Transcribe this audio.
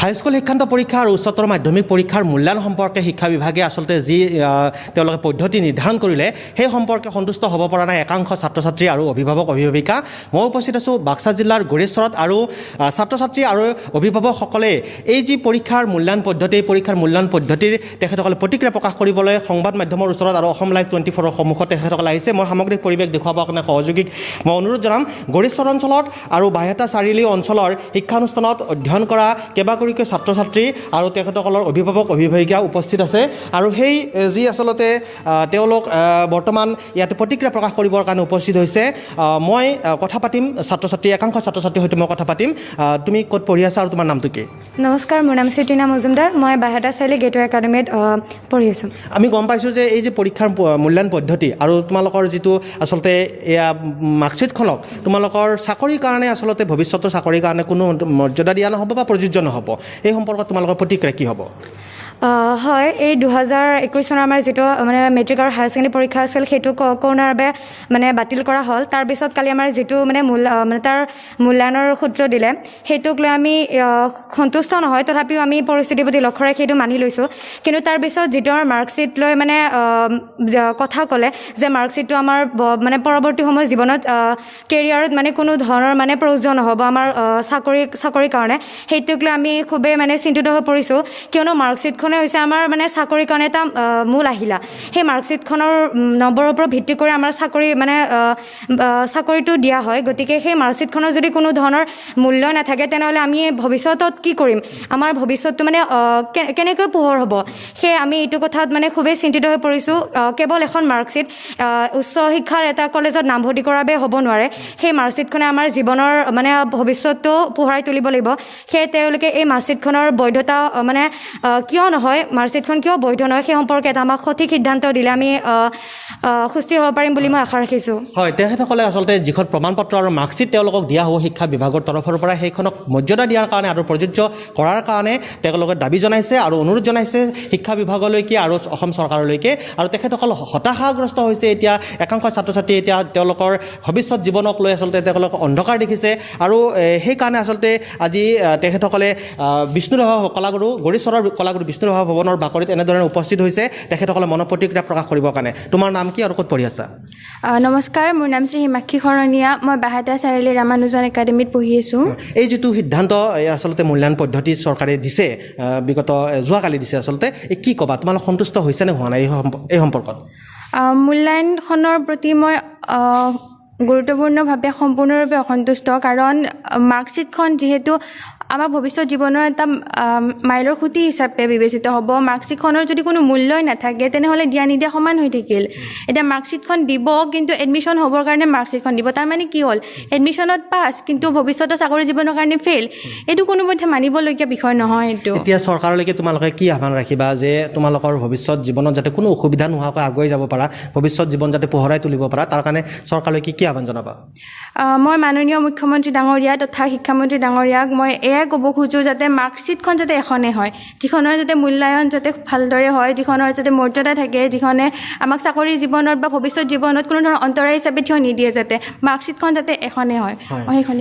High school শিক্ষান্ত পৰীক্ষা আৰু উচ্চতৰ মাধ্যমিক পৰীক্ষাৰ মূল্যায়ন সম্পৰ্কে শিক্ষা বিভাগে আসলতে যি তেওঁলোকে পদ্ধতি নিৰ্ধাৰণ কৰিলে সেই সম্পৰ্কে সন্তুষ্ট হ'ব পৰা নাই একাংশ ছাত্ৰ ছাত্ৰী আৰু অভিভাৱক অভিভাৱিকা। মই উপস্থিত আছোঁ বাক্সা জিলাৰ গড়েশ্বৰত আৰু ছাত্ৰ ছাত্ৰী আৰু অভিভাৱকসকলে এই যি পৰীক্ষাৰ মূল্যায়ন পদ্ধতি পৰীক্ষাৰ মূল্যায়ন পদ্ধতিৰ তেখেতসকলে প্ৰতিক্ৰিয়া প্ৰকাশ কৰিবলৈ সংবাদ মাধ্যমৰ ওচৰত আৰু অসম লাইভ 24ৰ সন্মুখত তেখেতসকলে আহিছে। মই সামগ্ৰিক পৰিৱেশ দেখুৱাবৰ কাৰণে সহযোগীক মই অনুৰোধ জনাম। গড়েশ্বৰ অঞ্চলত আৰু বাইহাটা চাৰিআলি অঞ্চলৰ শিক্ষানুষ্ঠানত অধ্যয়ন কৰা কেইবাগৰাকীও ছাত্ৰ ছাত্ৰী আৰু তেখেতসকলৰ অভিভাৱক অভিভাৱিকা উপস্থিত আছে আৰু সেই যি আচলতে তেওঁলোক বৰ্তমান ইয়াতে প্ৰতিক্ৰিয়া প্ৰকাশ কৰিবৰ কাৰণে উপস্থিত হৈছে। মই কথা পাতিম ছাত্ৰ ছাত্ৰী একাংশ ছাত্ৰ ছাত্ৰীৰ সৈতে মই কথা পাতিম। তুমি ক'ত পঢ়ি আছা আৰু তোমাৰ নামটো কি? নমস্কাৰ, মোৰ নাম চিত্ৰিনা মজুমদাৰ। মই বাইহাটা চাৰিআলি গেটৱে একাডেমীত পঢ়ি আছোঁ। আমি গম পাইছোঁ যে এই যে পৰীক্ষাৰ মূল্যায়ন পদ্ধতি আৰু তোমালোকৰ যিটো আচলতে এয়া মাৰ্কশ্বিটখনক তোমালোকৰ চাকৰিৰ কাৰণে আচলতে ভৱিষ্যতৰ চাকৰিৰ কাৰণে কোনো মৰ্যাদা দিয়া নহ'ব বা প্ৰযোজ্য নহ'ব, এই সম্পৰ্কত তোমালোকৰ প্ৰতিক্ৰিয়া কি হ'ব? হয়, এই 2021 চনৰ আমাৰ যিটো মানে মেট্ৰিক আৰু হায়াৰ ছেকেণ্ডেৰী পৰীক্ষা আছিল সেইটো কৰোণাৰ বাবে মানে বাতিল কৰা হ'ল। তাৰপিছত কালি আমাৰ যিটো মানে তাৰ মূল্যায়নৰ সূত্ৰ দিলে সেইটোক লৈ আমি সন্তুষ্ট নহয়, তথাপিও আমি পৰিস্থিতিৰ প্ৰতি লক্ষ্য ৰাখি সেইটো মানি লৈছোঁ। কিন্তু তাৰপিছত যিটো আমাৰ মাৰ্কশ্বিট লৈ মানে কথা ক'লে যে মাৰ্কশ্বিটটো আমাৰ মানে পৰৱৰ্তী সময়ত জীৱনত কেৰিয়াৰত মানে কোনো ধৰণৰ মানে প্ৰয়োজ্য নহ'ব আমাৰ চাকৰিৰ কাৰণে, সেইটোক লৈ আমি খুবেই মানে চিন্তিত হৈ পৰিছোঁ। কিয়নো মাৰ্কশ্বিটখন হৈছে আমাৰ মানে চাকৰিৰ কাৰণে এটা মূল আহিলা। সেই মাৰ্কশ্বিটখনৰ নম্বৰৰ ওপৰত ভিত্তি কৰি আমাৰ চাকৰিটো দিয়া হয়। গতিকে সেই মাৰ্কশ্বিটখনৰ যদি কোনো ধৰণৰ মূল্য নাথাকে তেনেহ'লে আমি ভৱিষ্যতত কি কৰিম, আমাৰ ভৱিষ্যতটো মানে কেনেকৈ পোহৰ হ'ব, সেই আমি এইটো কথাত মানে খুবেই চিন্তিত হৈ পৰিছোঁ। কেৱল এখন মাৰ্কশ্বিট উচ্চ শিক্ষাৰ এটা কলেজত নামভৰ্তি কৰাৰ বাবে হ'ব নোৱাৰে, সেই মাৰ্কশ্বিটখনে আমাৰ জীৱনৰ মানে ভৱিষ্যতটো পোহৰাই তুলিব লাগিব। সেয়ে তেওঁলোকে এই মাৰ্কশ্বিটখনৰ বৈধতা মানে কিয় নহয়, মাৰ্কশ্বিটখন কিয় বৈধ নহয় সেই সম্পৰ্কে এটা আমাক সঠিক সিদ্ধান্ত দিলে আমি সুস্থিৰ হ'ব পাৰিম বুলি মই আশা ৰাখিছোঁ। হয়, তেখেতসকলে আচলতে যিখন প্ৰমাণপত্ৰ আৰু মাৰ্কশ্বিট তেওঁলোকক দিয়া হ'ব শিক্ষা বিভাগৰ তৰফৰ পৰা সেইখনক মৰ্যাদা দিয়াৰ কাৰণে আৰু প্ৰযোজ্য কৰাৰ কাৰণে তেওঁলোকে দাবী জনাইছে আৰু অনুৰোধ জনাইছে শিক্ষা বিভাগলৈকে আৰু অসম চৰকাৰলৈকে। আৰু তেখেতসকল হতাশাগ্ৰস্ত হৈছে। এতিয়া একাংশ ছাত্ৰ ছাত্ৰী এতিয়া তেওঁলোকৰ ভৱিষ্যত জীৱনক লৈ আচলতে তেওঁলোকে অন্ধকাৰ দেখিছে আৰু সেইকাৰণে আচলতে আজি তেখেতসকলে বিষ্ণুৰাভা কলাগুৰু গড়েশ্বৰৰ কলাগুৰু বিষ্ণুৰাভা ভৱনৰ বাকৰিত এনেধৰণে উপস্থিত হৈছে তেখেতসকলে মনৰ প্ৰতিক্ৰিয়া প্ৰকাশ কৰিবৰ কাৰণে। তোমাৰ নাম কি আৰু ক'ত পঢ়ি আছা? নমস্কাৰ, মোৰ নাম শ্ৰী হিমাক্ষী শৰণীয়া। মই বাইহাটা চাৰিআলি ৰামানুজন একাডেমীত পঢ়ি আছোঁ। এই যিটো সিদ্ধান্ত আচলতে মূল্যায়ন পদ্ধতি চৰকাৰে দিছে বিগত যোৱাকালি দিছে, আচলতে কি ক'বা, তোমালোক সন্তুষ্ট হৈছে নে হোৱা নাই এই সম্পৰ্কত? মূল্যায়নখনৰ প্ৰতি মই গুৰুত্বপূৰ্ণভাৱে সম্পূৰ্ণৰূপে অসন্তুষ্ট, কাৰণ মাৰ্কশ্বিটখন যিহেতু আমাৰ ভৱিষ্যত জীৱনৰ এটা মাইলৰ খুঁটি হিচাপে বিবেচিত হ'ব। মাৰ্কশ্বিটখনৰ যদি কোনো মূল্যই নাথাকে তেনেহ'লে দিয়া নিদিয়া সমান হৈ থাকিল। এতিয়া মাৰ্কশ্বিটখন দিব, কিন্তু এডমিশ্যন হ'বৰ কাৰণে মাৰ্কশ্বিটখন দিব, তাৰমানে কি হ'ল, এডমিশ্যনত পাছ কিন্তু ভৱিষ্যতৰ চাকৰি জীৱনৰ কাৰণে ফেইল। এইটো কোনোপধ্যে মানিবলগীয়া বিষয় নহয়। এইটো এতিয়া চৰকাৰলৈকে তোমালোকে কি আহ্বান ৰাখিবা যে তোমালোকৰ ভৱিষ্যত জীৱনত যাতে কোনো অসুবিধা নোহোৱাকৈ আগুৱাই যাব পাৰা, ভৱিষ্যত জীৱন যাতে পোহৰাই তুলিব পাৰা, তাৰ কাৰণে চৰকাৰলৈকে কি আহ্বান জনাবা? মই মাননীয় মুখ্যমন্ত্ৰী ডাঙৰীয়া তথা শিক্ষামন্ত্ৰী ডাঙৰীয়াক মই এয়াই ক'ব খোজোঁ যাতে মাৰ্কশ্বিটখন যাতে এখনেই হয়, যিখনৰ যাতে মূল্যায়ন যাতে ভালদৰে হয়, যিখনৰ যাতে মৰ্যাদা থাকে, যিখনে আমাক চাকৰি জীৱনত বা ভৱিষ্যত জীৱনত কোনো ধৰণৰ অন্তৰায় হিচাপে থিয় নিদিয়ে, যাতে মাৰ্কশ্বিটখন যাতে এখনেই হয়। সেইখনেই